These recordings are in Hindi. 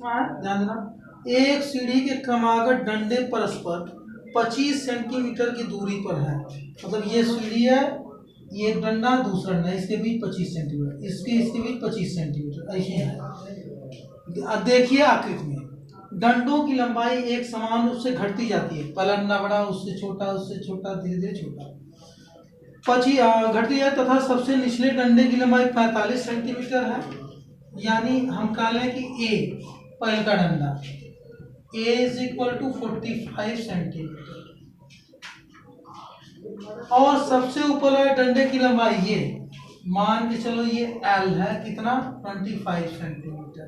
किस्म है, ध्यान देना। एक सीढ़ी के क्रमागत डंडे परस्पर 25 सेंटीमीटर की दूरी पर है। मतलब ये सीढ़ी है, ये एक डंडा दूसरा डंडा, इसके बीच 25 सेंटीमीटर, इसके बीच 25 सेंटीमीटर, ऐसे है। अब देखिए आकृति में डंडों की लंबाई एक समान रूप से घटती जाती है। पहला डंडा बड़ा, उससे छोटा, उससे छोटा, धीरे धीरे छोटा 25 घटती है तथा सबसे निचले डंडे की लंबाई 45 सेंटीमीटर है। यानी हम कह लें कि ए पहले का डंडा A is equal to 45 centimetre और सबसे ऊपर वाले डंडे की लंबाई ये मान के चलो ये L है, कितना 25 सेंटीमीटर,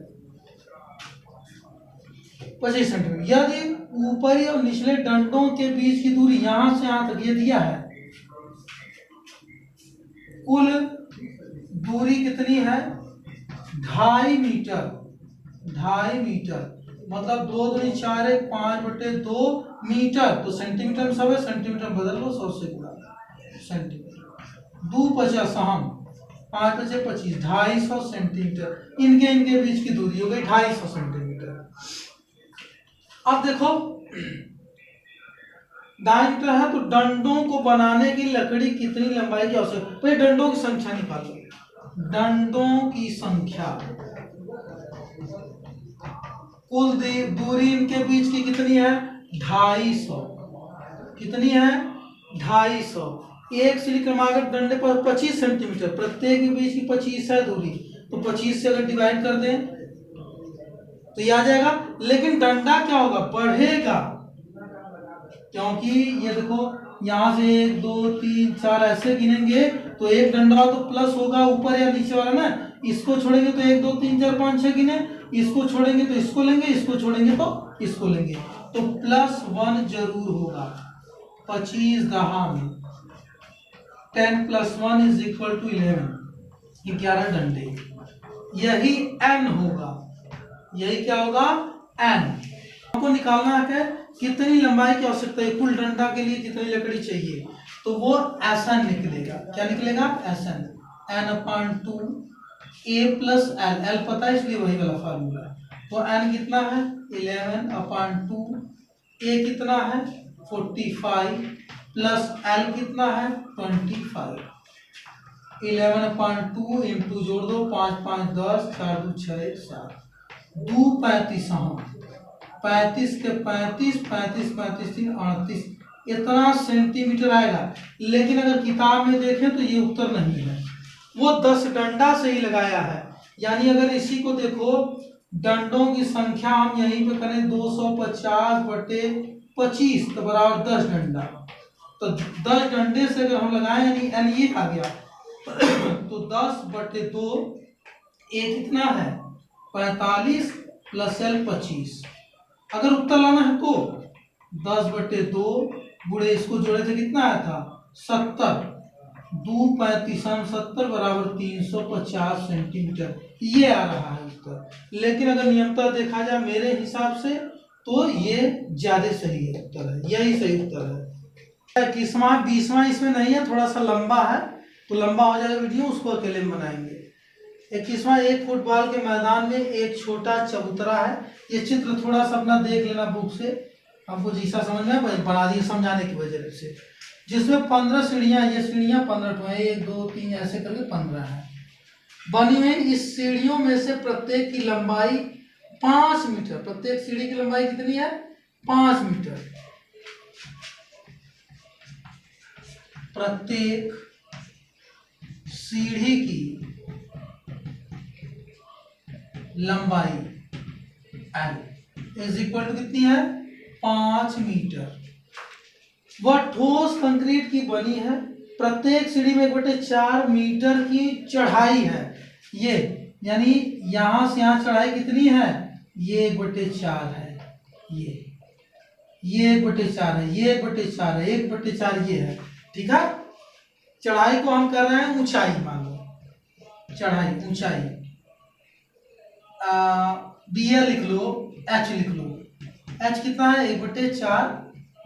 25 सेंटीमीटर। यदि ऊपरी और निचले डंडों के बीच की दूरी यहां से यहां तक ये दिया है, कुल दूरी कितनी है 2.5 मीटर, 2.5 मीटर मतलब 2 दूनी 4 1 5/2 मीटर। तो सेंटीमीटर में सब है, सेंटीमीटर बदल लो 100 से गुणा सेंटीमीटर। 2 50 हम 5 5 25 250 सेंटीमीटर इनके बीच की दूरी हो गई 250 सेंटीमीटर। अब देखो 2.5 मीटर है तो डंडों को बनाने की लकड़ी कितनी लंबाई की आवश्यकता, तो डंडों की संख्या निकालो। डंडों की संख्या, कुल दूरी इनके बीच की कितनी है 250, कितनी है 250। एक सीढ़ी क्रमागत डंडे पर 25 सेंटीमीटर, प्रत्येक के बीच की 25 है दूरी, तो 25 से अगर डिवाइड कर दें तो ये आ जाएगा। लेकिन डंडा क्या होगा बढ़ेगा, क्योंकि ये देखो यहां से 1 2 3 4 ऐसे गिनेंगे तो एक डंडा तो प्लस होगा ऊपर या नीचे वाला ना, इसको छोड़ेंगे तो 1 2 3 4 5 6 गिने, इसको छोड़ेंगे तो इसको लेंगे, इसको छोड़ेंगे तो इसको लेंगे, तो +1 जरूर होगा 25 दहा में 10 + 1 = 11, 11 डंडे। यही n होगा, यही क्या होगा n। हमको निकालना है कितनी लंबाई की आवश्यकता है, कुल डंडा के लिए कितनी लकड़ी चाहिए, तो वो Sn निकलेगा। क्या निकलेगा Sn, n/2 A + L, L पता है इसलिए वही वाला फार्मूला। तो n कितना है 11/2, A कितना है 45 प्लस L कितना है 25। 11/2 इंटू जोड़ दो 5 5 10 4 2 6 1 7 2 35 35 के 35 35 35 3 38 इतना सेंटीमीटर आएगा। लेकिन अगर किताब में देखें तो ये उत्तर नहीं है, वो 10 डंडा से ही लगाया है। यानी अगर इसी को देखो डंडों की संख्या हम यहीं पे करें 250/25 तो बराबर 10 डंडा, तो 10 डंडे से अगर हम लगाएं यानी n ये आ गया तो 10/2 A कितना है 45 प्लस L 25। अगर उत्तर लाना है तो 10/2 गुणे इसको जोड़े थे कितना आया था 70, 2 35 70 बराबर 350 सेंटीमीटर, ये आ रहा है उत्तर। लेकिन अगर नियमतः देखा जाए मेरे हिसाब से तो ये ज्यादा सही उत्तर है, यही सही उत्तर है। 21वां 20वां इसमें नहीं है, थोड़ा सा लंबा है तो लंबा हो जाएगा वीडियो, उसको अकेले में बनाएंगे। 21वां एक फुटबॉल के मैदान में एक छोटा चबूतरा है। ये चित्र थोड़ा सा अपना देख लेना बुक से, हमको जैसा समझ में बना दिए समझाने की वजह से। जिसमें 15 सीढ़ियां, ये सीढ़ियां 15 1 2 3 ऐसे करके 15 है बनी हुई। इस सीढ़ियों में से प्रत्येक की लंबाई 5 मीटर, प्रत्येक सीढ़ी की लंबाई कितनी है 5 मीटर। प्रत्येक सीढ़ी की लंबाई L = कितनी है 5 मीटर। वह ठोस कंक्रीट की बनी है, प्रत्येक सीढ़ी में 1/4 मीटर की चढ़ाई है। ये यानी यहां से यहां चढ़ाई कितनी है, ये 1/4 है, ये 1/4 है, ये 1/4 है, 1/4 ये है, ठीक है। चढ़ाई को हम कर रहे हैं ऊंचाई, मान लो चढ़ाई ऊंचाई BL लिख लो, H लिख लो। H कितना है 1/4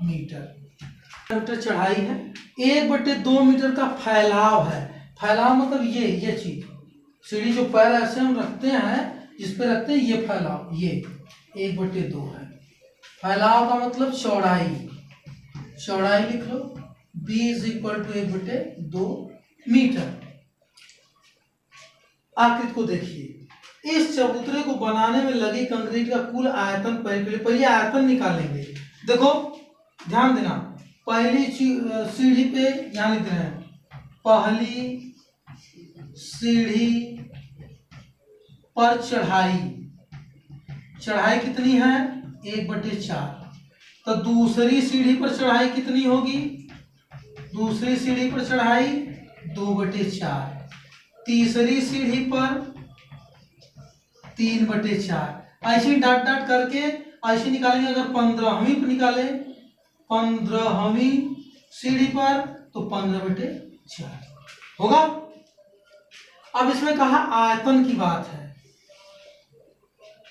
मीटर चढ़ाई है। 1/2 मीटर का फैलाव है। फैलाव मतलब ये चीज सीढ़ी जो पैर ऐसे हम रखते हैं जिस पे रखते हैं ये फैलाव, ये 1/2 है। फैलाव का मतलब चौड़ाई, चौड़ाई लिख लो, b is equal to 1/2 metre. आकृति को देखिए, इस चबूतरे को बनाने में लगी कंक्रीट का कुल आयतन, पहले आयतन निकालेंगे। देखो ध्यान देना, पहली सीढ़ी पे यहाँ लिख रहे हैं, पहली सीढ़ी पर चढ़ाई, चढ़ाई कितनी है 1/4। तो दूसरी सीढ़ी पर चढ़ाई कितनी होगी, दूसरी सीढ़ी पर चढ़ाई 2/4, तीसरी सीढ़ी पर 3/4। ऐसे डाट डाट करके ऐसे निकालेंगे। अगर 15वीं पर निकाले, 15वीं सीढ़ी पर तो 15/4 होगा। अब इसमें कहा आयतन की बात है,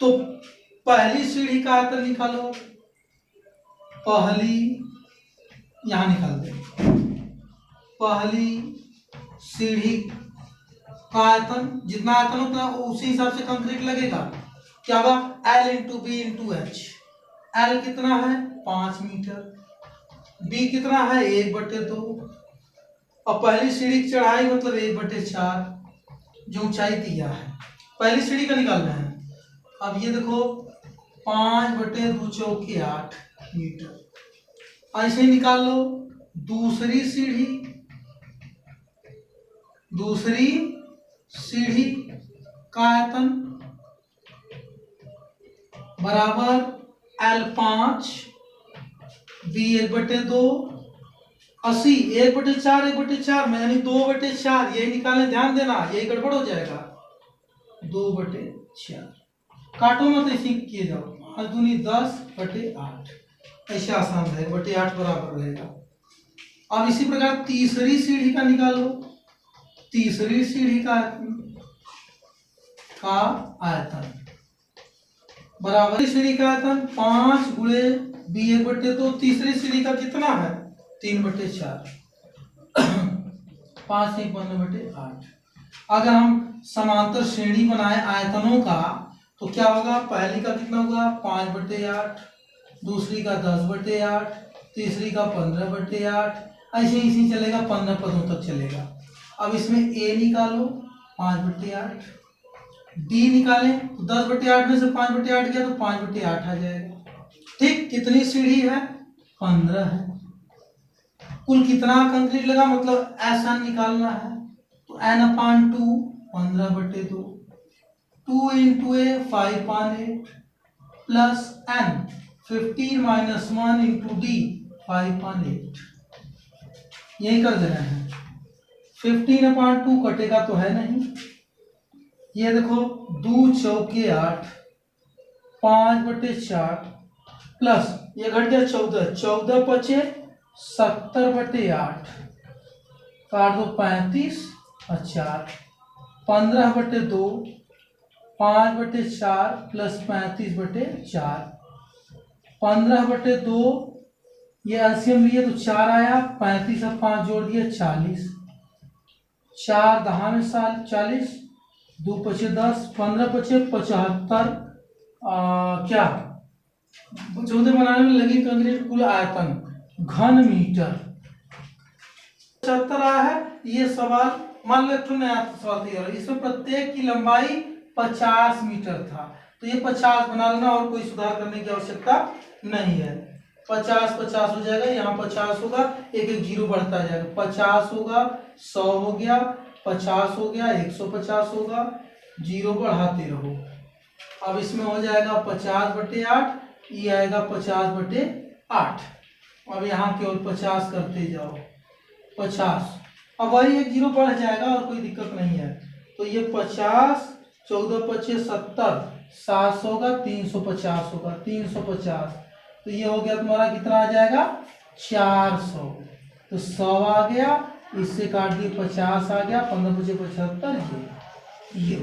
तो पहली सीढ़ी का आयतन निकालो, पहली यहां निकाल दे, पहली सीढ़ी का आयतन, जितना आयतन होता है उसी हिसाब से कंक्रीट लगेगा। क्या होगा, L into B into H. L कितना है 5 मीटर, B कितना है 1/2, और पहली सीढ़ी की चढ़ाई मतलब 1/4 जो ऊंचाई दिया है। पहली सीढ़ी का निकालना है। अब ये देखो 5/2 चौके 8 मीटर। ऐसे ही निकाल लो दूसरी सीढ़ी, दूसरी सीढ़ी का आयतन बराबर L5 B 1/2 80 1/4 1/4 में यानी 2/4, यही निकालने, ध्यान देना यही गड़बड़ हो जाएगा। 2/4 काटो मत, ऐसे किए जाओ, 5 दूनी 10/8, ऐसे आसान रहेगा, 8 बराबर रहेगा। अब इसी प्रकार तीसरी सीढ़ी का निकालो, तीसरी सीढ़ी का आयतन बराबर सीढ़ी का आयतन 5 गुणे B 1/2, तीसरी सीढ़ी का कितना है 3/4, 5 से 15/8। अगर हम समांतर श्रेणी बनाए आयतनों का तो क्या होगा, पहली का कितना होगा 5/8, दूसरी का 10/8, तीसरी का 15/8, ऐसे इसी चलेगा, 15 पदों तक चलेगा। अब इसमें A निकालो 5/8, D निकालें तो 10/8 में से 5/8 गया तो 5/8 आ जाएगा। ठीक, कितनी सीढ़ी है 15 है। कुल कितना कंक्रीट लगा, मतलब ऐसा निकालना है, तो n/2 15/2, 2 into A 5/8 plus n 15 - 1 into D 5/8, यही कर देना है। 15/2 कटेगा तो है नहीं, ये देखो 2 चौके 8, 5/4 प्लस ये घट गया 14, 14 पचे 70/8, काट दो 35 और 4, 15/2, 5/4 प्लस 35/4, 15/2, ये एलसीएम लिए तो 4 आया, 35 और 5 जोड़ दिया 40, 4 दहा में 40, 2 पचे 10, 15 पचे 75, क्या चौदह बनाने में लगी कंक्रीट कुल आयतन घन मीटर 75 आया है। ये सवाल मान लो एक नया सवाल दिया, इसमें प्रत्येक की लंबाई 50 मीटर था, तो ये 50 बना लेना और कोई सुधार करने की आवश्यकता नहीं है। 50 50 हो जाएगा, यहाँ 50 होगा, एक एक जीरो बढ़ता जाएगा, 50 होगा, 100 हो गया, 50 हो गया, 150 होगा, जीरो बढ़ाते रहो। अब इसमें हो जाएगा 50/8, ये आएगा 50/8। अब यहाँ केवल 50 करते जाओ, 50, अब वही एक जीरो बढ़ जाएगा और कोई दिक्कत नहीं है। तो ये 50, 14 पचे 70, 700 होगा, 350 होगा, 350, तो ये हो गया तुम्हारा कितना आ जाएगा 400, तो 100 आ गया, इससे काट दिए 50 आ गया, 15 पचे 75, ये